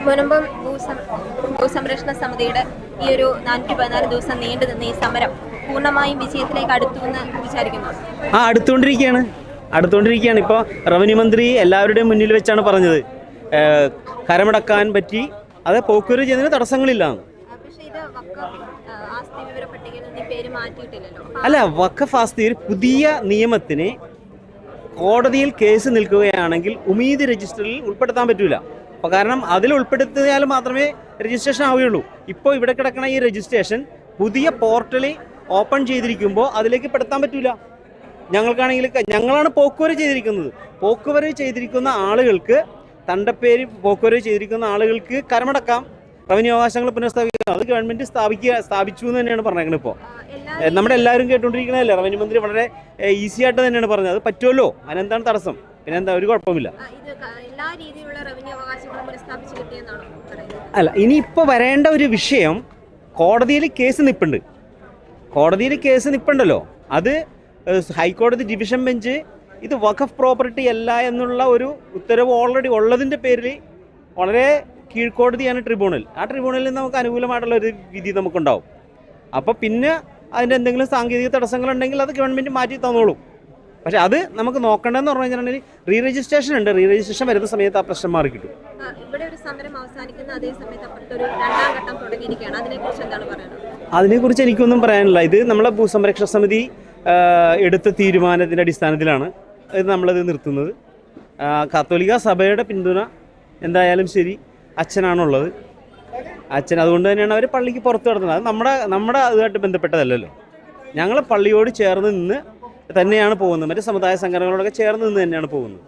മുൻപും ഭൂസംരക്ഷണ സമിതിയുടെ ഈ ഒരു 414 ദിവസം നീണ്ടു നിന്ന ഈ സമരം പൂർണ്ണമായും വിജയത്തിലേക്ക് അടുത്തു എന്ന് വിചാരിക്കുന്നു. അടുത്തുകൊണ്ടിരിക്കുകയാണ്. ഇപ്പോൾ റവന്യൂ മന്ത്രി എല്ലാവരുടെയും മുന്നിൽ വെച്ചാണ് പറഞ്ഞത് കരമടക്കാൻ പറ്റി, അത് പോക്കുവരവ് ചെയ്യുന്നതിന് തടസ്സങ്ങളില്ല. അല്ല, വഖഫ് ആസ്തി പുതിയ നിയമത്തിന് കോടതിയിൽ കേസ് നിൽക്കുകയാണെങ്കിൽ ഉമീദ് രജിസ്റ്ററിൽ ഉൾപ്പെടുത്താൻ പറ്റൂല. അപ്പോൾ കാരണം അതിൽ ഉൾപ്പെടുത്തിയാൽ മാത്രമേ രജിസ്ട്രേഷൻ ആവുകയുള്ളൂ. ഇപ്പോൾ ഇവിടെ കിടക്കുന്ന ഈ രജിസ്ട്രേഷൻ പുതിയ പോർട്ടലിൽ ഓപ്പൺ ചെയ്തിരിക്കുമ്പോൾ അതിലേക്ക് പെടുത്താൻ പറ്റൂല. ഞങ്ങൾക്കാണെങ്കിൽ ഞങ്ങളാണ് പോക്കുവരവ് ചെയ്തിരിക്കുന്നത്. പോക്കുവരവ് ചെയ്തിരിക്കുന്ന ആളുകൾക്ക് തണ്ടപ്പേര് പോക്കുവരവ് ചെയ്തിരിക്കുന്ന ആളുകൾക്ക് കരമടക്കാം, റവന്യൂ അവകാശങ്ങൾ പുനഃസ്ഥാപിക്കാം. അത് ഗവൺമെന്റ് സ്ഥാപിച്ചു എന്ന് തന്നെയാണ് പറഞ്ഞേക്കുന്നത്. ഇപ്പോൾ നമ്മുടെ എല്ലാവരും കേട്ടുകൊണ്ടിരിക്കണതല്ലേ, റവന്യൂ മന്ത്രി വളരെ ഈസി ആയിട്ട് തന്നെയാണ് പറഞ്ഞത്. അത് പറ്റുമല്ലോ, അതിനെന്താണ് തടസ്സം? പിന്നെ എന്താ, ഒരു കുഴപ്പമില്ല. അല്ല, ഇനിയിപ്പോൾ വരേണ്ട ഒരു വിഷയം കോടതിയിൽ കേസ് നിൽപ്പുണ്ടല്ലോ. അത് ഹൈക്കോടതി ഡിവിഷൻ ബെഞ്ച് ഇത് വഖഫ് പ്രോപ്പർട്ടി അല്ല എന്നുള്ള ഒരു ഉത്തരവ് ഓൾറെഡി ഉള്ളതിൻ്റെ പേരിൽ വളരെ കീഴ്ക്കോടതിയാണ് ട്രിബ്യൂണൽ. ആ ട്രിബ്യൂണലിൽ നമുക്ക് അനുകൂലമായിട്ടുള്ള ഒരു വിധി നമുക്കുണ്ടാവും. അപ്പോൾ പിന്നെ അതിൻ്റെ എന്തെങ്കിലും സാങ്കേതിക തടസ്സങ്ങളുണ്ടെങ്കിൽ അത് ഗവൺമെൻറ് മാറ്റി തന്നോളും. പക്ഷേ അത് നമുക്ക് നോക്കേണ്ടതെന്ന് പറഞ്ഞു കഴിഞ്ഞാൽ റീ രജിസ്ട്രേഷൻ ഉണ്ട്. റീ രജിസ്ട്രേഷൻ വരുന്ന സമയത്ത് ആ പ്രശ്നം മാറി കിട്ടും. അതിനെക്കുറിച്ച് എനിക്കൊന്നും പറയാനില്ല. ഇത് നമ്മളെ ഭൂസംരക്ഷണ സമിതി എടുത്ത തീരുമാനത്തിൻ്റെ അടിസ്ഥാനത്തിലാണ് ഇത് നമ്മളത് നിർത്തുന്നത്. കത്തോലിക്ക സഭയുടെ പിന്തുണ എന്തായാലും ശരി അച്ഛനാണുള്ളത്. അച്ഛൻ അതുകൊണ്ട് തന്നെയാണ് അവർ പള്ളിക്ക് പുറത്ത് കിടന്നത്. അത് നമ്മുടെ അതുമായിട്ട് ബന്ധപ്പെട്ടതല്ലല്ലോ. ഞങ്ങൾ പള്ളിയോട് ചേർന്ന് നിന്ന് തന്നെയാണ് പോകുന്നത്. മറ്റ് സമുദായ സംഘടനകളോടൊക്കെ ചേർന്ന് നിന്ന് തന്നെയാണ് പോകുന്നത്.